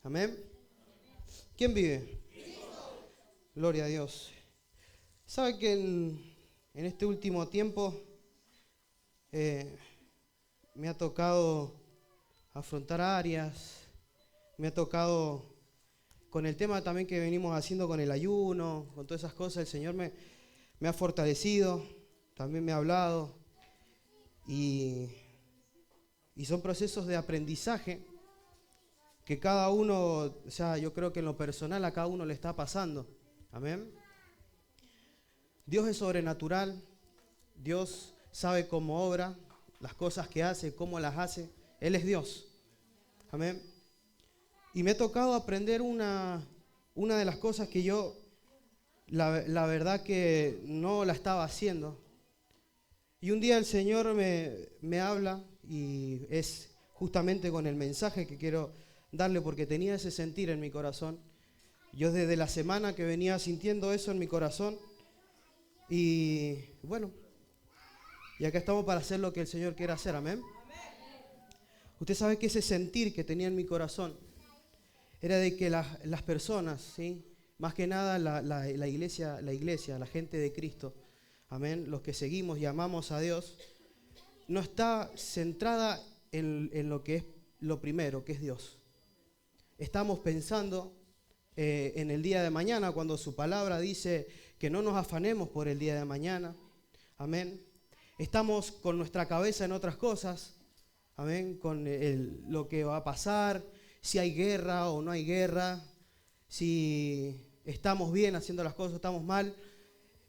Amén. ¿Quién vive? Gloria a Dios. ¿Sabe que en este último tiempo me ha tocado afrontar áreas, me ha tocado con el tema también que venimos haciendo con el ayuno, con todas esas cosas? El Señor me ha fortalecido, también me ha hablado y son procesos de aprendizaje que cada uno, o sea, yo creo que en lo personal a cada uno le está pasando. Amén. Dios es sobrenatural, Dios sabe cómo obra, las cosas que hace, cómo las hace. Él es Dios. Amén. Y me ha tocado aprender una de las cosas que yo, la verdad que no la estaba haciendo. Y un día el Señor me habla y es justamente con el mensaje que quiero darle, porque tenía ese sentir en mi corazón. Yo desde la semana que venía sintiendo eso en mi corazón y bueno, y acá estamos para hacer lo que el Señor quiere hacer. Amén. Usted sabe que ese sentir que tenía en mi corazón era de que las personas, ¿sí?, más que nada la iglesia, la gente de Cristo, amén, los que seguimos y amamos a Dios, no está centrada en lo que es lo primero, que es Dios. Estamos pensando en el día de mañana, cuando su palabra dice que no nos afanemos por el día de mañana. Amén. Estamos con nuestra cabeza en otras cosas. Amén. Con lo que va a pasar, si hay guerra o no hay guerra, si estamos bien haciendo las cosas, estamos mal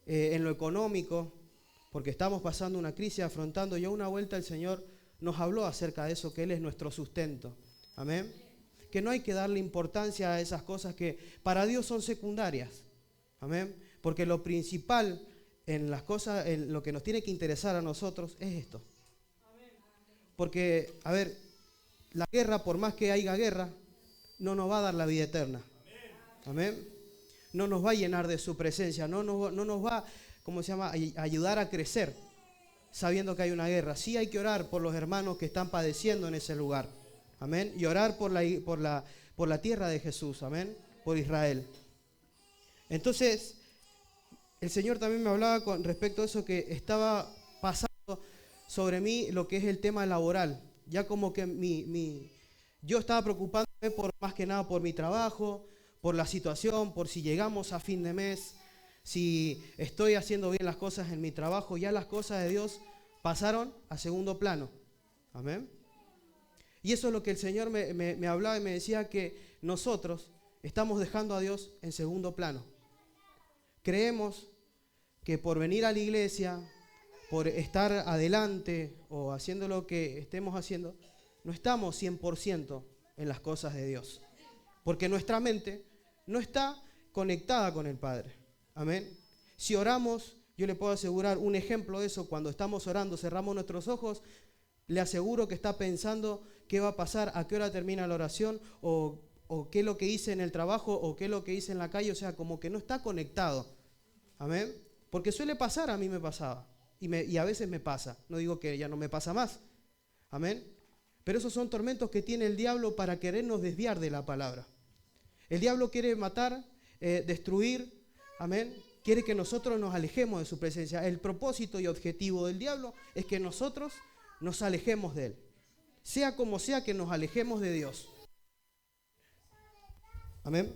en lo económico, porque estamos pasando una crisis, afrontando. Ya una vuelta el Señor nos habló acerca de eso, que Él es nuestro sustento. Amén. Que no hay que darle importancia a esas cosas que para Dios son secundarias. Amén. Porque lo principal en las cosas, en lo que nos tiene que interesar a nosotros es esto. Porque, a ver, la guerra, por más que haya guerra, no nos va a dar la vida eterna. Amén. No nos va a llenar de su presencia, no nos va, ¿cómo se llama?, a ayudar a crecer sabiendo que hay una guerra. Sí hay que orar por los hermanos que están padeciendo en ese lugar. Amén. Y orar por la tierra de Jesús. Amén. Por Israel. Entonces, el Señor también me hablaba con respecto a eso, que estaba pasando sobre mí lo que es el tema laboral. Ya como que yo estaba preocupándome más que nada por mi trabajo, por la situación, por si llegamos a fin de mes, si estoy haciendo bien las cosas en mi trabajo. Ya las cosas de Dios pasaron a segundo plano. Amén. Y eso es lo que el Señor me hablaba y me decía, que nosotros estamos dejando a Dios en segundo plano. Creemos que por venir a la iglesia, por estar adelante o haciendo lo que estemos haciendo, no estamos 100% en las cosas de Dios. Porque nuestra mente no está conectada con el Padre. Amén. Si oramos, yo le puedo asegurar un ejemplo de eso: cuando estamos orando, cerramos nuestros ojos, le aseguro que está pensando qué va a pasar, a qué hora termina la oración, o qué es lo que hice en el trabajo, o qué es lo que hice en la calle. O sea, como que no está conectado. Amén. Porque suele pasar, a mí me pasaba. Y a veces me pasa. No digo que ya no me pasa más. Amén. Pero esos son tormentos que tiene el diablo para querernos desviar de la palabra. El diablo quiere matar, destruir. Amén. Quiere que nosotros nos alejemos de su presencia. El propósito y objetivo del diablo es que nosotros nos alejemos de él. Sea como sea, que nos alejemos de Dios. Amén.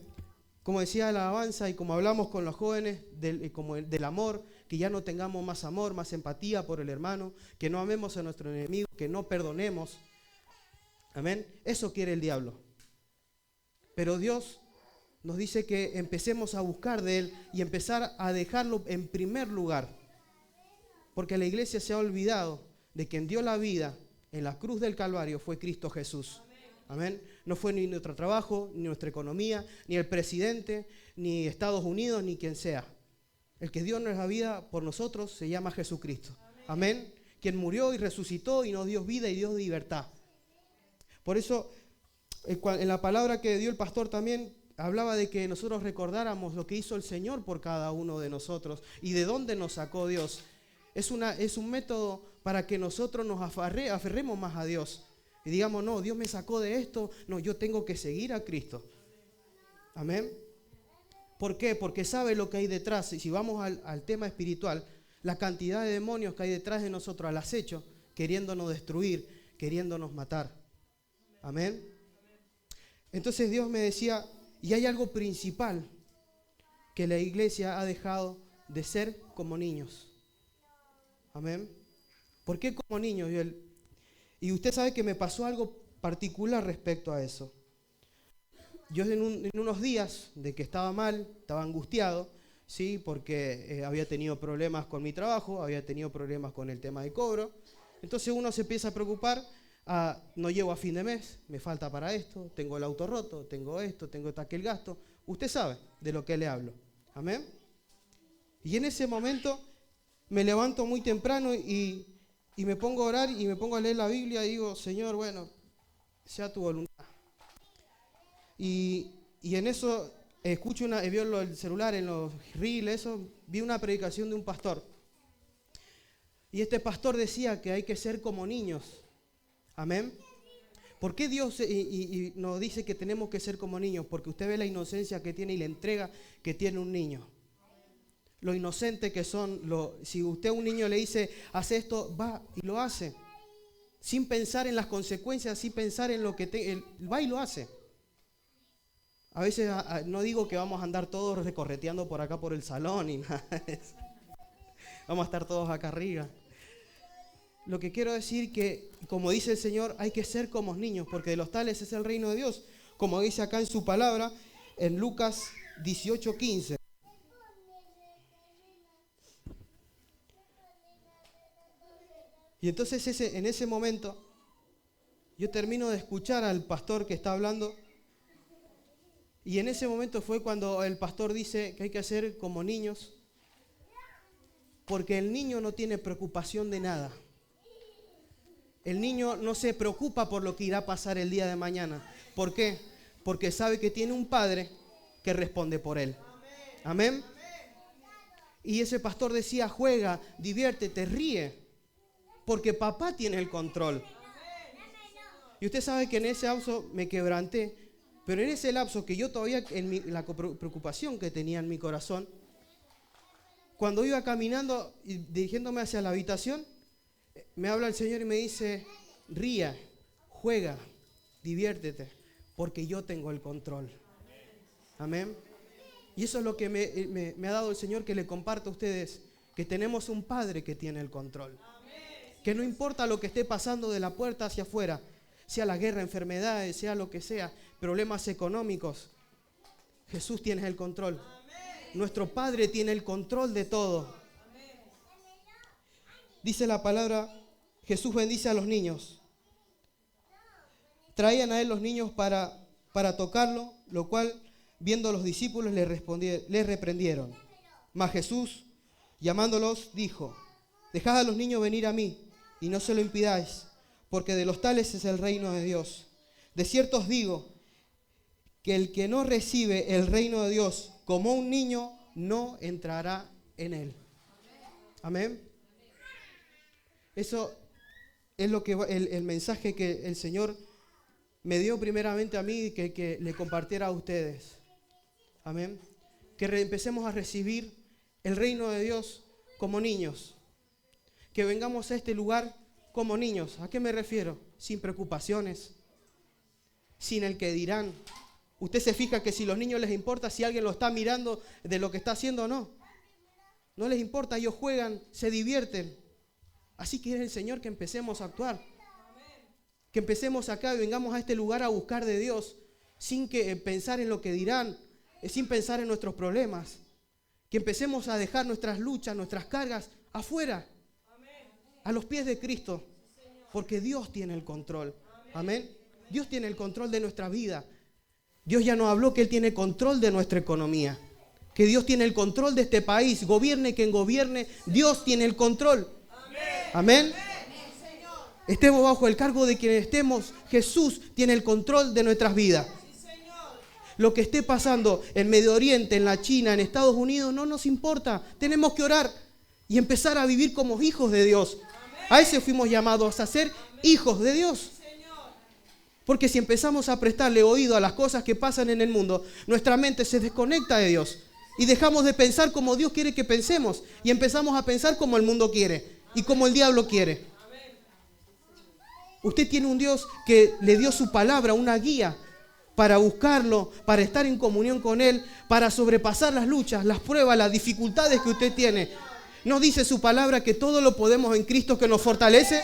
Como decía la alabanza y como hablamos con los jóvenes del amor, que ya no tengamos más amor, más empatía por el hermano, que no amemos a nuestro enemigo, que no perdonemos. Amén. Eso quiere el diablo. Pero Dios nos dice que empecemos a buscar de Él y empezar a dejarlo en primer lugar. Porque la iglesia se ha olvidado de quien dio la vida en la cruz del Calvario fue Cristo Jesús. Amén. No fue ni nuestro trabajo, ni nuestra economía, ni el presidente, ni Estados Unidos, ni quien sea. El que dio nuestra vida por nosotros se llama Jesucristo. Amén. Quien murió y resucitó y nos dio vida y dio libertad. Por eso, en la palabra que dio el pastor también hablaba de que nosotros recordáramos lo que hizo el Señor por cada uno de nosotros y de dónde nos sacó Dios. Es un método para que nosotros nos aferremos más a Dios. Y digamos, no, Dios me sacó de esto, no, yo tengo que seguir a Cristo. Amén. ¿Por qué? Porque sabe lo que hay detrás. Y si vamos al tema espiritual, la cantidad de demonios que hay detrás de nosotros al acecho, queriéndonos destruir, queriéndonos matar. Amén. Entonces Dios me decía, y hay algo principal, que la iglesia ha dejado de ser como niños. Amén. ¿Por qué como niños? Y usted sabe que me pasó algo particular respecto a eso. Yo en unos días de que estaba mal, estaba angustiado, ¿sí? Porque había tenido problemas con mi trabajo, había tenido problemas con el tema de cobro. Entonces uno se empieza a preocupar, no llego a fin de mes, me falta para esto, tengo el auto roto, tengo esto, tengo aquel gasto. Usted sabe de lo que le hablo. Amén. Y en ese momento me levanto muy temprano y me pongo a orar y me pongo a leer la Biblia y digo, Señor, bueno, sea tu voluntad. Y en eso escucho veo el celular en los reels, vi una predicación de un pastor. Y este pastor decía que hay que ser como niños. Amén. ¿Por qué Dios nos dice que tenemos que ser como niños? Porque usted ve la inocencia que tiene y la entrega que tiene un niño. Lo inocente que son. Si usted a un niño le dice, haz esto, va y lo hace. Sin pensar en las consecuencias, sin pensar en lo que va y lo hace. A veces no digo que vamos a andar todos recorreteando por acá por el salón y nada de eso. Vamos a estar todos acá arriba. Lo que quiero decir que, como dice el Señor, hay que ser como niños, porque de los tales es el reino de Dios. Como dice acá en su palabra, en Lucas 18:15. Y entonces en ese momento, yo termino de escuchar al pastor que está hablando. Y en ese momento fue cuando el pastor dice que hay que hacer como niños, porque el niño no tiene preocupación de nada. El niño no se preocupa por lo que irá a pasar el día de mañana. ¿Por qué? Porque sabe que tiene un padre que responde por él. Amén. Y ese pastor decía, juega, diviértete, ríe, porque papá tiene el control. Y usted sabe que en ese lapso me quebranté. Pero en ese lapso que yo todavía, la preocupación que tenía en mi corazón, cuando iba caminando y dirigiéndome hacia la habitación, me habla el Señor y me dice, ría, juega, diviértete, porque yo tengo el control. Amén. Y eso es lo que me ha dado el Señor, que le comparto a ustedes, que tenemos un Padre que tiene el control. Que no importa lo que esté pasando de la puerta hacia afuera, sea la guerra, enfermedades, sea lo que sea, problemas económicos, Jesús tiene el control. Nuestro Padre tiene el control de todo. Dice la palabra, Jesús bendice a los niños. Traían a él los niños para tocarlo, lo cual, viendo los discípulos, les reprendieron. Mas Jesús, llamándolos, dijo, dejad a los niños venir a mí, y no se lo impidáis, porque de los tales es el reino de Dios. De cierto os digo, que el que no recibe el reino de Dios como un niño, no entrará en él. Amén. Eso es lo que el mensaje que el Señor me dio primeramente a mí y que le compartiera a ustedes. Amén. Que empecemos a recibir el reino de Dios como niños. Que vengamos a este lugar como niños. ¿A qué me refiero? Sin preocupaciones, sin el que dirán. Usted se fija que si los niños les importa si alguien lo está mirando de lo que está haciendo o no. No les importa, ellos juegan, se divierten. Así quiere el Señor que empecemos a actuar. Que empecemos acá y vengamos a este lugar a buscar de Dios sin pensar en lo que dirán, sin pensar en nuestros problemas. Que empecemos a dejar nuestras luchas, nuestras cargas afuera, a los pies de Cristo, porque Dios tiene el control. Amén. Dios tiene el control de nuestra vida. Dios ya nos habló que Él tiene control de nuestra economía, que Dios tiene el control de este país, gobierne quien gobierne, Dios tiene el control. Amén. Estemos bajo el cargo de quien estemos, Jesús tiene el control de nuestras vidas. Lo que esté pasando en Medio Oriente, en la China, en Estados Unidos, no nos importa. Tenemos que orar y empezar a vivir como hijos de Dios. A ese fuimos llamados, a ser hijos de Dios. Porque si empezamos a prestarle oído a las cosas que pasan en el mundo, nuestra mente se desconecta de Dios y dejamos de pensar como Dios quiere que pensemos y empezamos a pensar como el mundo quiere y como el diablo quiere. Usted tiene un Dios que le dio su palabra, una guía para buscarlo, para estar en comunión con Él, para sobrepasar las luchas, las pruebas, las dificultades que usted tiene. ¿No dice su palabra que todo lo podemos en Cristo que nos fortalece?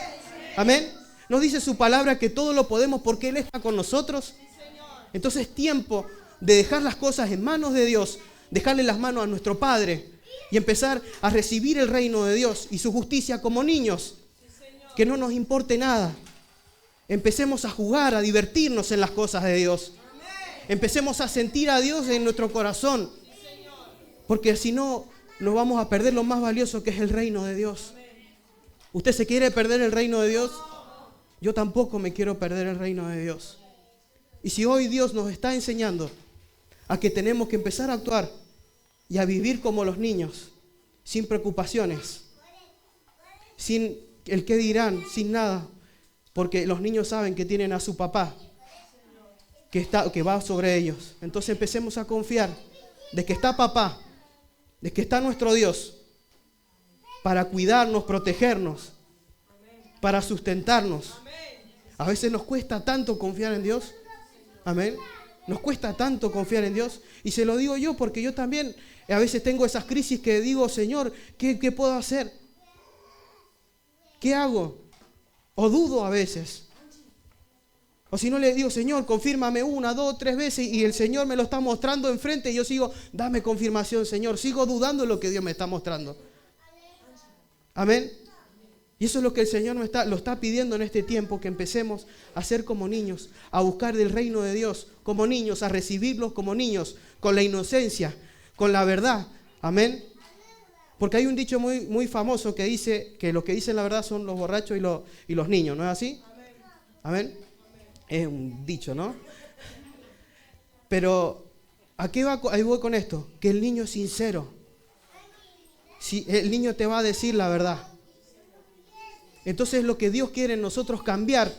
Amén. ¿No dice su palabra que todo lo podemos porque Él está con nosotros? Entonces es tiempo de dejar las cosas en manos de Dios, dejarle las manos a nuestro Padre y empezar a recibir el reino de Dios y su justicia como niños. Que no nos importe nada. Empecemos a jugar, a divertirnos en las cosas de Dios. Empecemos a sentir a Dios en nuestro corazón. Porque si no, nos vamos a perder lo más valioso que es el reino de Dios. ¿Usted se quiere perder el reino de Dios? Yo tampoco me quiero perder el reino de Dios. Y si hoy Dios nos está enseñando a que tenemos que empezar a actuar y a vivir como los niños, sin preocupaciones, sin el qué dirán, sin nada, porque los niños saben que tienen a su papá que va sobre ellos. Entonces empecemos a confiar de que está papá, de que está nuestro Dios para cuidarnos, protegernos, para sustentarnos. A veces nos cuesta tanto confiar en Dios. Amén. Nos cuesta tanto confiar en Dios. Y se lo digo yo porque yo también a veces tengo esas crisis que digo, Señor, ¿qué puedo hacer? ¿Qué hago? O dudo a veces. O si no le digo, Señor, confírmame 1, 2, 3 veces y el Señor me lo está mostrando enfrente y yo sigo, dame confirmación, Señor. Sigo dudando de lo que Dios me está mostrando. Amén. Y eso es lo que el Señor lo está pidiendo en este tiempo, que empecemos a ser como niños, a buscar del reino de Dios como niños, a recibirlos como niños, con la inocencia, con la verdad. Amén. Porque hay un dicho muy, muy famoso que dice que los que dicen la verdad son los borrachos y los niños, ¿no es así? Amén. Es un dicho, ¿no? Pero ¿a qué ahí voy con esto? Que el niño es sincero. Si el niño te va a decir la verdad. Entonces lo que Dios quiere en nosotros cambiar.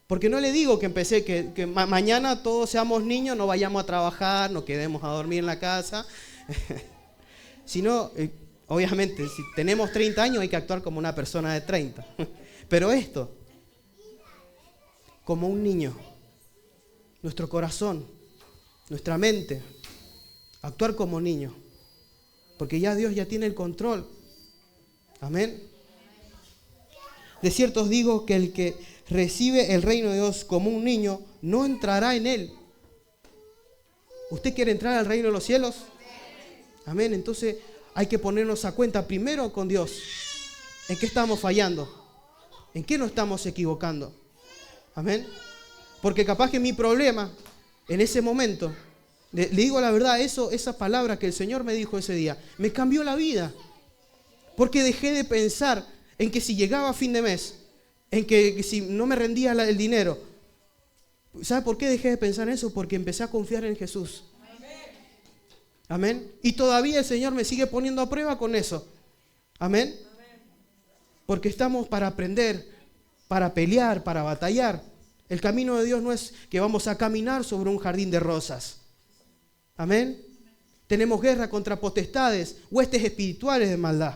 Porque no le digo que mañana todos seamos niños, no vayamos a trabajar, no quedemos a dormir en la casa. Sino, obviamente, si tenemos 30 años hay que actuar como una persona de 30. Pero esto, como un niño, nuestro corazón, nuestra mente, actuar como niño. Porque ya Dios ya tiene el control. Amén. De cierto os digo que el que recibe el reino de Dios como un niño no entrará en él. ¿Usted quiere entrar al reino de los cielos? Amén. Entonces hay que ponernos a cuenta primero con Dios. ¿En qué estamos fallando? ¿En qué nos estamos equivocando? Amén. Porque capaz que mi problema en ese momento, le digo la verdad, esa palabra que el Señor me dijo ese día, me cambió la vida. Porque dejé de pensar en que si llegaba a fin de mes, en que si no me rendía el dinero. ¿Sabe por qué dejé de pensar en eso? Porque empecé a confiar en Jesús. Amén. Y todavía el Señor me sigue poniendo a prueba con eso. Amén. Porque estamos para aprender, para pelear, para batallar. El camino de Dios no es que vamos a caminar sobre un jardín de rosas. Amén. Tenemos guerra contra potestades, huestes espirituales de maldad.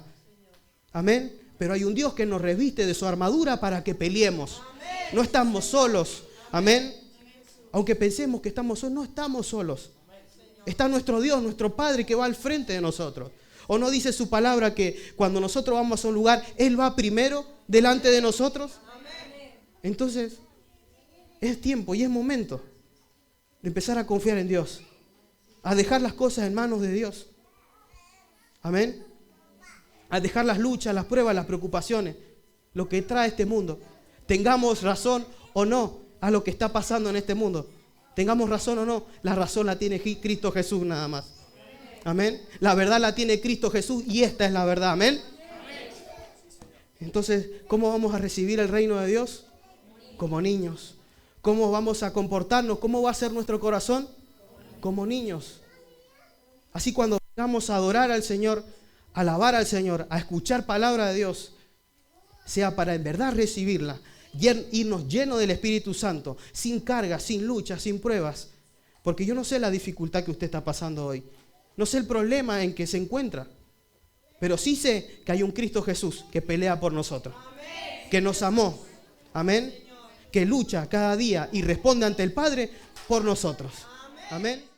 Amén. Pero hay un Dios que nos reviste de su armadura para que peleemos. No estamos solos. Amén. Aunque pensemos que estamos solos, no estamos solos. Está nuestro Dios, nuestro Padre que va al frente de nosotros. ¿O no dice su palabra que cuando nosotros vamos a un lugar, Él va primero delante de nosotros? Entonces, es tiempo y es momento de empezar a confiar en Dios. A dejar las cosas en manos de Dios. Amén. A dejar las luchas, las pruebas, las preocupaciones, lo que trae este mundo. Tengamos razón o no a lo que está pasando en este mundo. Tengamos razón o no, la razón la tiene Cristo Jesús nada más. Amén. La verdad la tiene Cristo Jesús y esta es la verdad. Amén. Entonces, ¿cómo vamos a recibir el reino de Dios? Como niños. ¿Cómo vamos a comportarnos? ¿Cómo va a ser nuestro corazón? Como niños. Así cuando vamos a adorar al Señor, a alabar al Señor, a escuchar palabra de Dios, sea para en verdad recibirla irnos llenos del Espíritu Santo, sin cargas, sin luchas, sin pruebas. Porque yo no sé la dificultad que usted está pasando hoy. No sé el problema en que se encuentra. Pero sí sé que hay un Cristo Jesús que pelea por nosotros. Amén. Que nos amó. Amén. Que lucha cada día y responde ante el Padre por nosotros. Amén.